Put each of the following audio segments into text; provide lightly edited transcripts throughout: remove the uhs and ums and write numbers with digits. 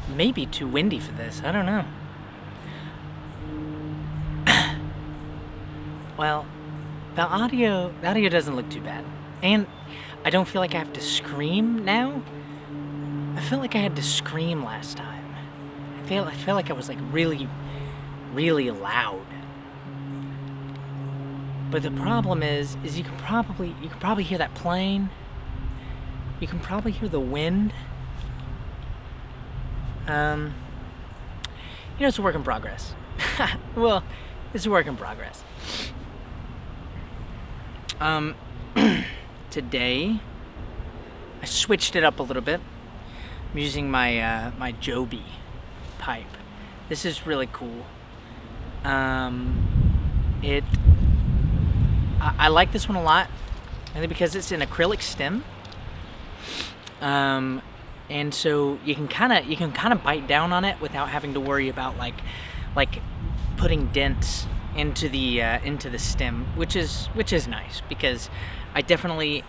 Maybe too windy for this, I don't know. Well, the audio doesn't look too bad. And I don't feel like I have to scream now. I feel like I had to scream last time. I feel like I was like really, really loud. But the problem is you can probably hear that plane. You can probably hear the wind. It's a work in progress. Well, it's a work in progress. Today I switched it up a little bit. I'm using my my Joby pipe. This is really cool. I like this one a lot, mainly because it's an acrylic stem. And so you can kind of bite down on it without having to worry about like putting dents into the stem, which is nice, because I definitely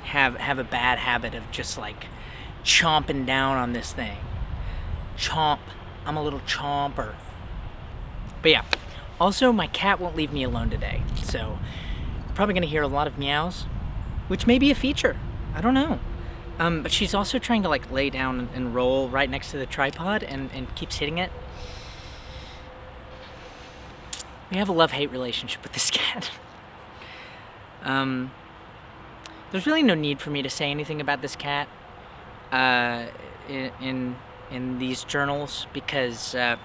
have a bad habit of just like chomping down on this thing. Chomp. I'm a little chomper. But yeah. Also, my cat won't leave me alone today, so probably gonna hear a lot of meows, which may be a feature. I don't know. But she's also trying to like lay down and roll right next to the tripod and keeps hitting it. We have a love-hate relationship with this cat. There's really no need for me to say anything about this cat in these journals, because I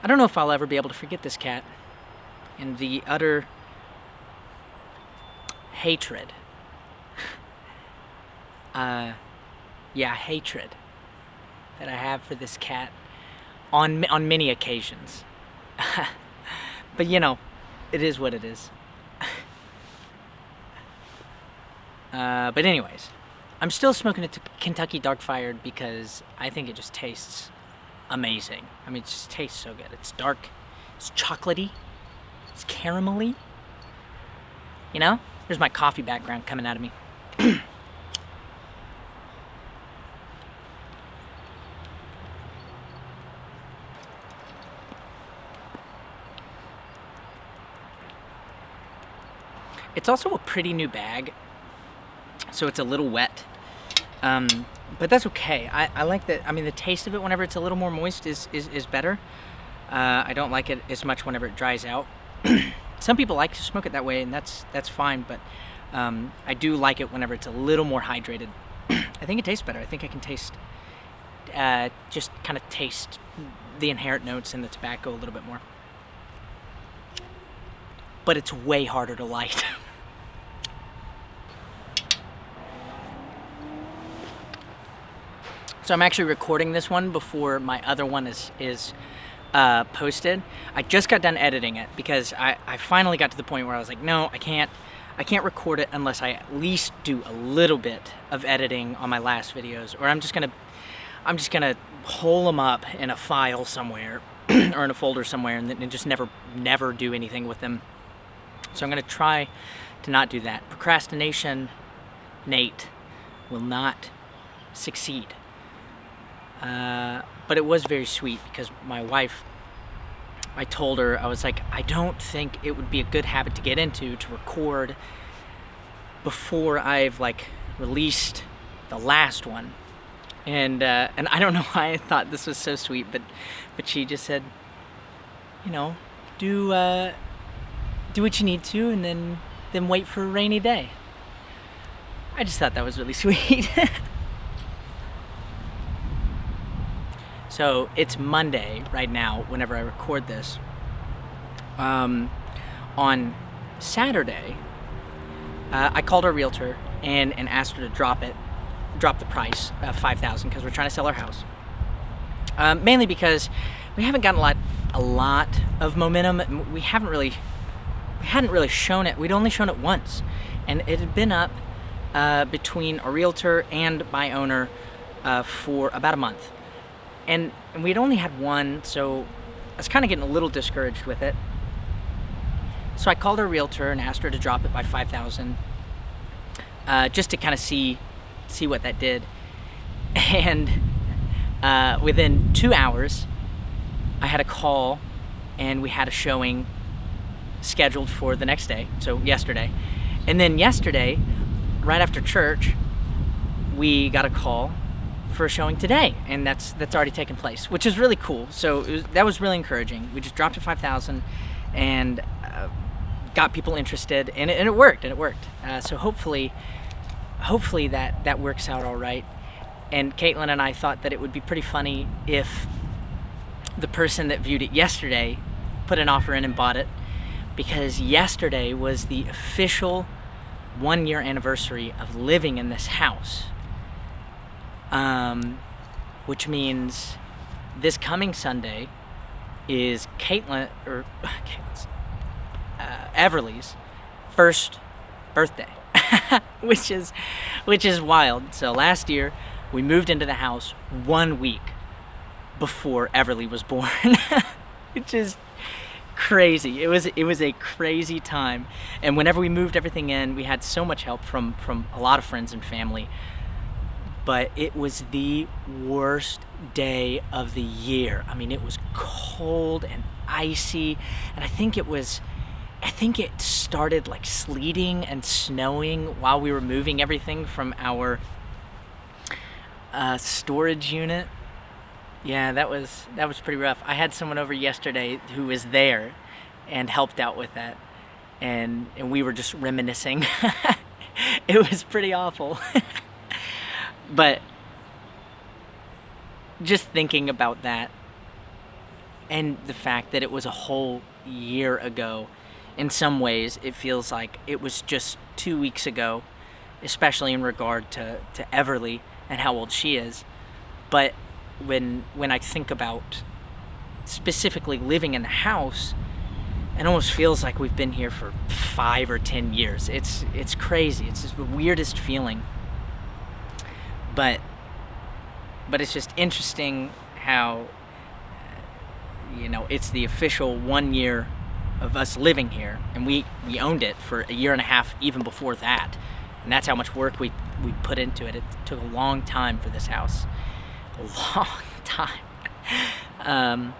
don't know if I'll ever be able to forget this cat and the utter hatred. Hatred that I have for this cat on many occasions. But it is what it is. But anyways, I'm still smoking a Kentucky Dark Fired because I think it just tastes amazing. I mean, it just tastes so good. It's dark, it's chocolatey, it's caramelly. There's my coffee background coming out of me. It's also a pretty new bag, so it's a little wet, but that's okay. I like that. I mean, the taste of it whenever it's a little more moist is better. I don't like it as much whenever it dries out. Some people like to smoke it that way, and that's fine, but I do like it whenever it's a little more hydrated. I think it tastes better. I think I can taste, just kind of taste the inherent notes in the tobacco a little bit more. But it's way harder to light. So I'm actually recording this one before my other one is posted. I just got done editing it because I finally got to the point where I was like, no, I can't record it unless I at least do a little bit of editing on my last videos, or I'm just gonna hole them up in a file somewhere or in a folder somewhere and just never do anything with them. So I'm gonna try to not do that. Procrastination, Nate, will not succeed. But it was very sweet because my wife, I told her, I was like, I don't think it would be a good habit to get into, to record before I've like released the last one. And I don't know why I thought this was so sweet, but she just said, do what you need to, and then wait for a rainy day. I just thought that was really sweet. So it's Monday right now whenever I record this. On Saturday, I called our realtor and asked her to drop the price, $5,000, because we're trying to sell our house. Mainly because we haven't gotten a lot of momentum. We hadn't really shown it. We'd only shown it once, and it had been up between a realtor and my owner for about a month. And we'd only had one, so I was kind of getting a little discouraged with it. So I called our realtor and asked her to drop it by $5,000, just to kind of see what that did. And within 2 hours, I had a call, and we had a showing scheduled for the next day, so yesterday. And then yesterday, right after church, we got a call for a showing today, and that's already taken place, which is really cool. So that was really encouraging. We just dropped to 5,000 and got people interested, and it worked. So hopefully that works out all right. And Caitlin and I thought that it would be pretty funny if the person that viewed it yesterday put an offer in and bought it, because yesterday was the official 1-year anniversary of living in this house. Which means this coming Sunday is Everly's first birthday, which is wild. So last year we moved into the house 1 week before Everly was born, which is crazy. It was a crazy time, and whenever we moved everything in, we had so much help from a lot of friends and family. But it was the worst day of the year. I mean, it was cold and icy, and I think it started like sleeting and snowing while we were moving everything from our storage unit. Yeah, that was pretty rough. I had someone over yesterday who was there and helped out with that, and we were just reminiscing. It was pretty awful. But just thinking about that, and the fact that it was a whole year ago, in some ways it feels like it was just 2 weeks ago, especially in regard to Everly and how old she is. But when I think about specifically living in the house, it almost feels like we've been here for 5 or 10 years. It's crazy. It's just the weirdest feeling. But it's just interesting how, it's the official 1 year of us living here, and we owned it for a year and a half even before that, and that's how much work we put into it. It took a long time for this house, a long time.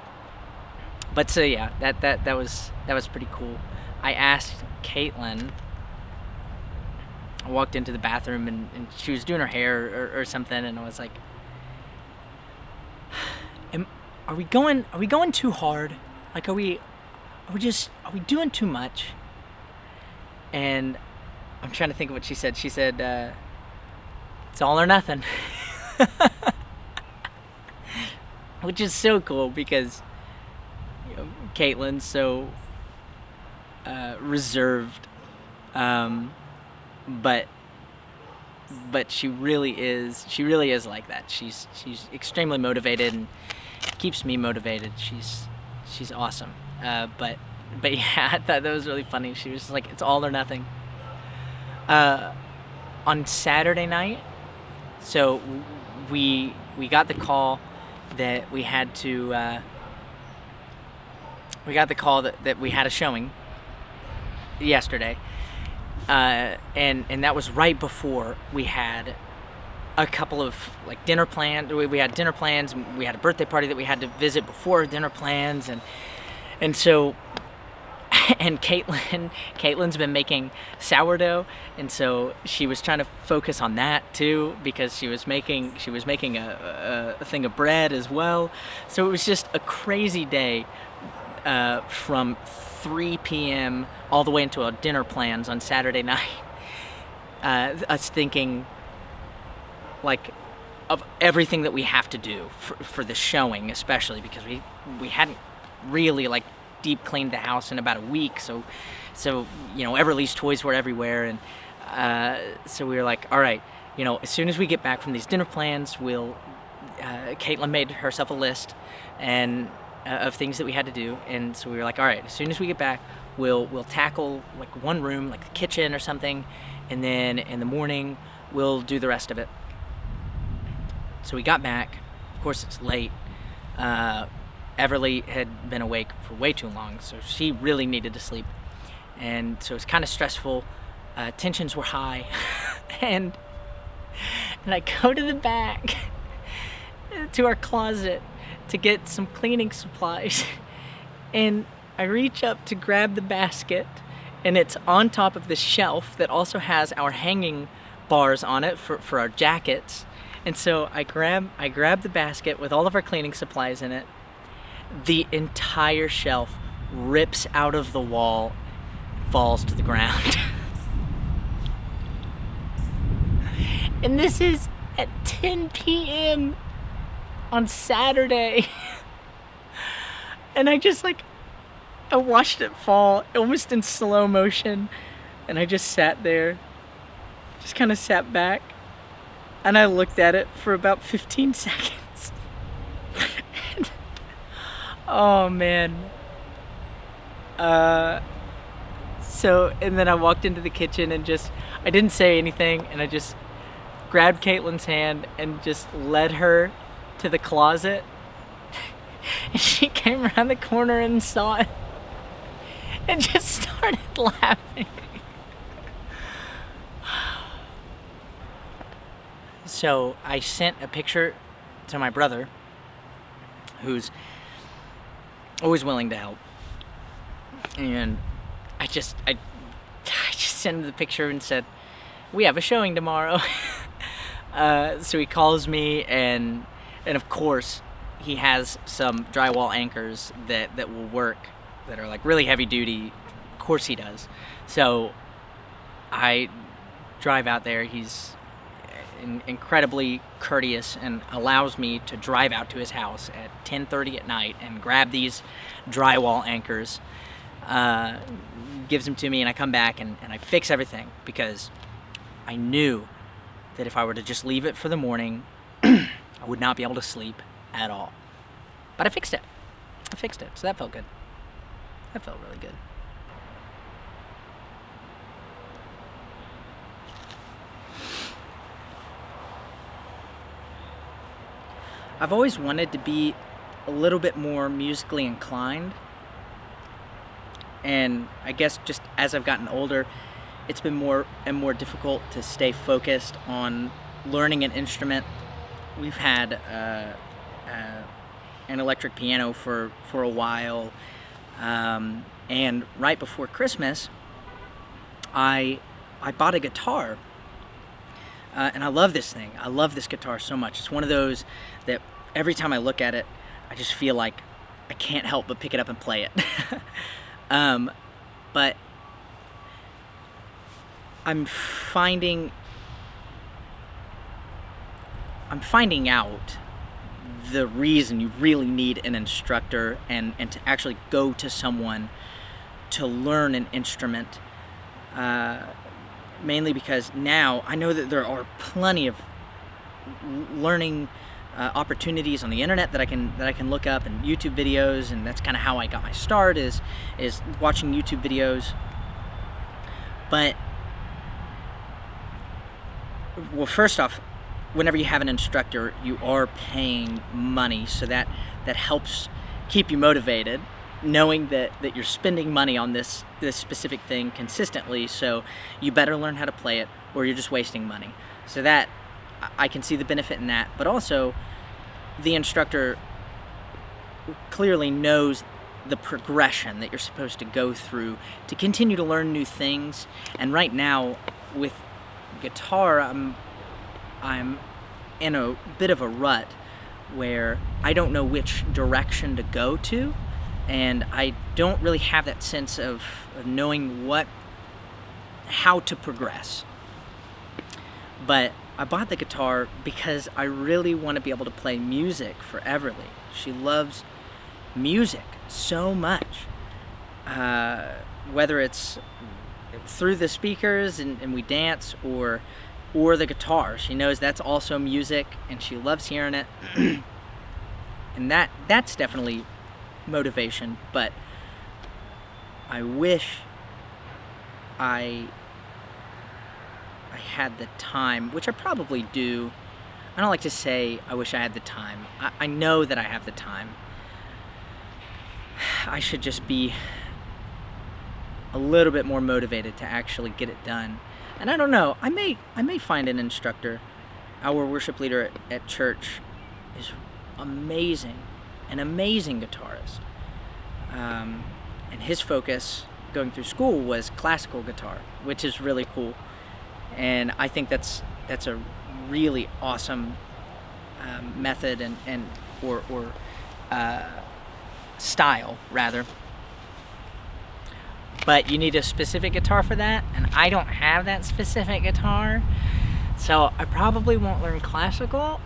But so yeah, that was pretty cool. I asked Caitlin. I walked into the bathroom and she was doing her hair or something, and I was like, are we going too hard? Like, are we doing too much? And I'm trying to think of what she said. She said, it's all or nothing. Which is so cool, because Caitlin's so reserved, but she really is like that. She's extremely motivated and keeps me motivated. She's awesome. But yeah, I thought that was really funny. She was just like, it's all or nothing. On Saturday night, so we got the call that we had to. We got the call that we had a showing yesterday, and that was right before we had a couple of dinner plans. We had dinner plans. We had a birthday party that we had to visit before dinner plans, and so. And Caitlin's been making sourdough, and so she was trying to focus on that too, because she was making a thing of bread as well. So it was just a crazy day, from 3 p.m. all the way into our dinner plans on Saturday night. Us thinking of everything that we have to do for the showing, especially because we hadn't really deep cleaned the house in about a week, so Everly's toys were everywhere, and so we were like, all right, as soon as we get back from these dinner plans, Caitlin made herself a list and of things that we had to do, and so we were like, all right, as soon as we get back, we'll tackle one room, the kitchen or something, and then in the morning we'll do the rest of it. So we got back. Of course, it's late. Everly had been awake for way too long, so she really needed to sleep, and so it's kind of stressful. Tensions were high, and I go to the back, to our closet to get some cleaning supplies. And I reach up to grab the basket, and it's on top of this shelf that also has our hanging bars on it for our jackets. And so I grab the basket with all of our cleaning supplies in it. The entire shelf rips out of the wall, falls to the ground. And this is at 10 p.m. on Saturday. And I just I watched it fall almost in slow motion, and I just sat there, just kind of sat back, and I looked at it for about 15 seconds. And, oh man. And then I walked into the kitchen and I didn't say anything, and I just grabbed Caitlin's hand and just led her to the closet. And she came around the corner and saw it and just started laughing. So I sent a picture to my brother, who's always willing to help. And I just sent him the picture and said, "We have a showing tomorrow." So he calls me, and of course he has some drywall anchors that will work, that are really heavy duty. Of course he does. So I drive out there. He's incredibly courteous and allows me to drive out to his house at 10:30 at night and grab these drywall anchors. Gives them to me, and I come back and I fix everything, because I knew that if I were to just leave it for the morning, I would not be able to sleep at all. But I fixed it. So that felt good. That felt really good. I've always wanted to be a little bit more musically inclined. And I guess just as I've gotten older, it's been more and more difficult to stay focused on learning an instrument. We've had an electric piano for a while, and right before Christmas, I bought a guitar, and I love this thing. I love this guitar so much. It's one of those that every time I look at it, I just feel like I can't help but pick it up and play it. But I'm finding out the reason you really need an instructor and to actually go to someone to learn an instrument, mainly because now I know that there are plenty of learning opportunities on the internet that I can look up, and YouTube videos, and that's kind of how I got my start, is watching YouTube videos. But well, first off, whenever you have an instructor, you are paying money, so that helps keep you motivated, knowing that you're spending money on this specific thing consistently. So you better learn how to play it, or you're just wasting money. So that I can see the benefit in that, but also the instructor clearly knows the progression that you're supposed to go through to continue to learn new things. And right now with guitar, I'm in a bit of a rut where I don't know which direction to go to, and I don't really have that sense of knowing how to progress. But I bought the guitar because I really want to be able to play music for Everly. She loves music so much, whether it's through the speakers and we dance, or the guitar. She knows that's also music, and she loves hearing it. And that's definitely motivation. But I wish I had the time, which I probably do. I don't like to say I wish I had the time. I know that I have the time. I should just be a little bit more motivated to actually get it done. And I don't know, I may find an instructor. Our worship leader at church is an amazing guitarist. And his focus going through school was classical guitar, which is really cool. And I think that's a really awesome method or style rather. But you need a specific guitar for that, and I don't have that specific guitar, so I probably won't learn classical.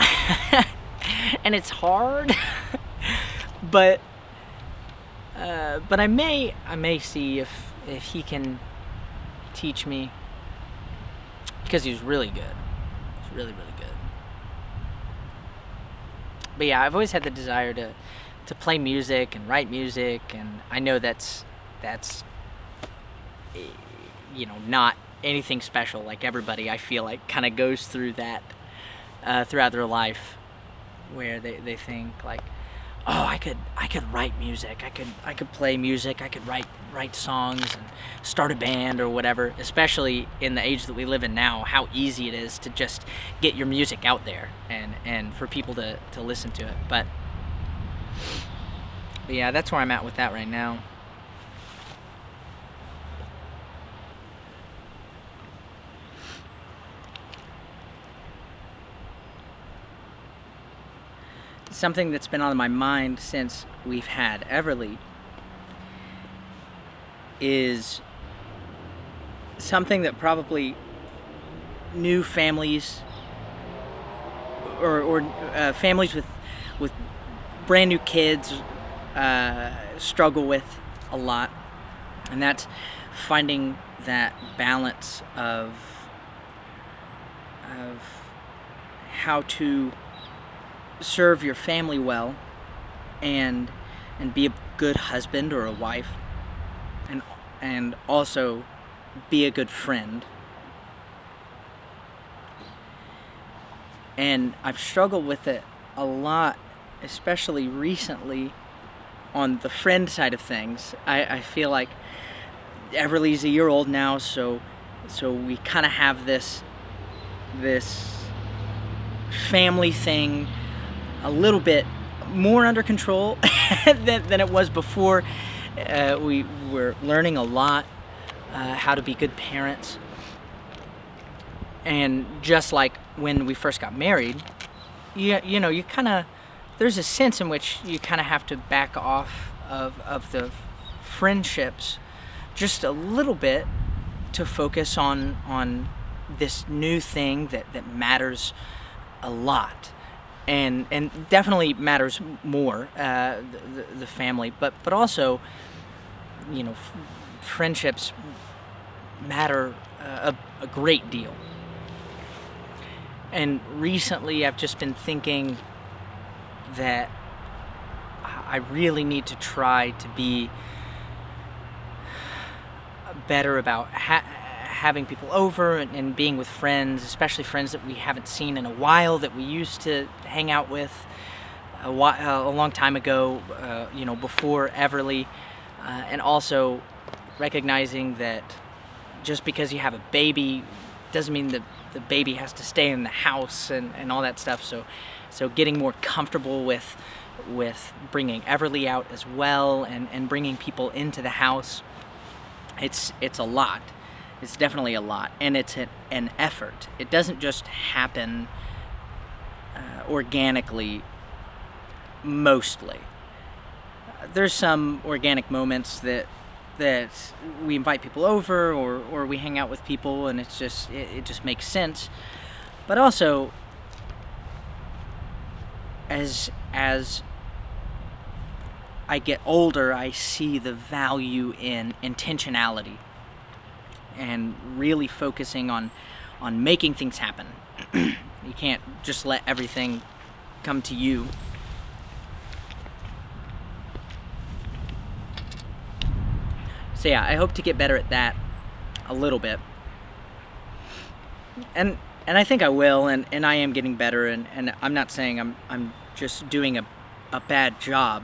And it's hard. but I may see if he can teach me, because he's really good. He's really, really good. But yeah, I've always had the desire to play music and write music, and I know that's not anything special. Like everybody, I feel like, kind of goes through that throughout their life, where they think like, oh, I could write music, I could play music, I could write songs and start a band or whatever. Especially in the age that we live in now, how easy it is to just get your music out there and for people to listen to it. But yeah, that's where I'm at with that right now. Something that's been on my mind since we've had Everly is something that probably new families or families with brand new kids struggle with a lot, and that's finding that balance of how to serve your family well and be a good husband or a wife, and also be a good friend. And I've struggled with it a lot, especially recently on the friend side of things. I feel like Everly's a year old now, so we kind of have this family thing a little bit more under control than it was before. We were learning a lot how to be good parents. And just like when we first got married, you know, you kind of, there's a sense in which you kind of have to back off of the friendships just a little bit to focus on this new thing that matters a lot. And definitely matters more, the family, but also, you know, friendships matter a great deal. And recently I've just been thinking that I really need to try to be better about having people over and being with friends, especially friends that we haven't seen in a while, that we used to hang out with a long time ago, you know, before Everly, and also recognizing that just because you have a baby doesn't mean that the baby has to stay in the house and all that stuff. So getting more comfortable with bringing Everly out as well, and bringing people into the house. It's a lot. It's definitely a lot, and it's an effort. It doesn't just happen organically, mostly. There's some organic moments that we invite people over or we hang out with people, and it just makes sense. But also, as I get older, I see the value in intentionality and really focusing on making things happen. You can't just let everything come to you. So yeah, I hope to get better at that a little bit. And I think I will, and I am getting better, and I'm not saying I'm just doing a bad job,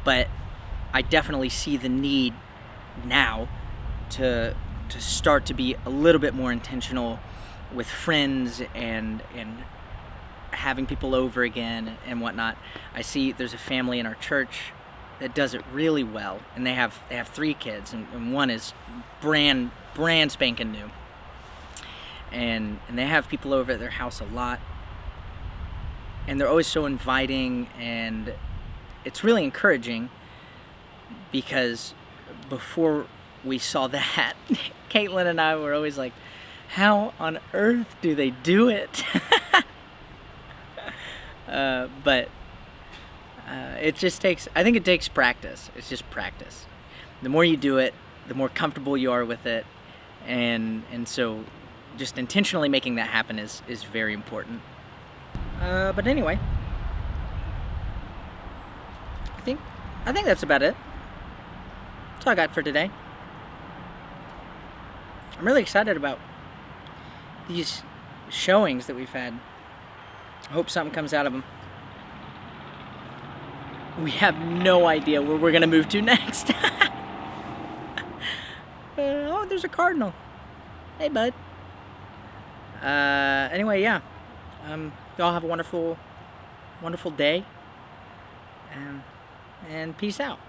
but I definitely see the need now to start to be a little bit more intentional with friends and having people over again and whatnot. I see there's a family in our church that does it really well, and they have 3 kids, and one is brand spanking new, and they have people over at their house a lot, and they're always so inviting, and it's really encouraging, because before we saw that, Caitlin and I were always like, how on earth do they do it? But it just takes, I think it takes practice. It's just practice. The more you do it, the more comfortable you are with it, and so just intentionally making that happen is very important. But anyway, I think that's about it. That's all I got for today. I'm really excited about these showings that we've had. I hope something comes out of them. We have no idea where we're gonna move to next. Oh, there's a cardinal. Hey, bud. Anyway, yeah. Y'all have a wonderful day. And peace out.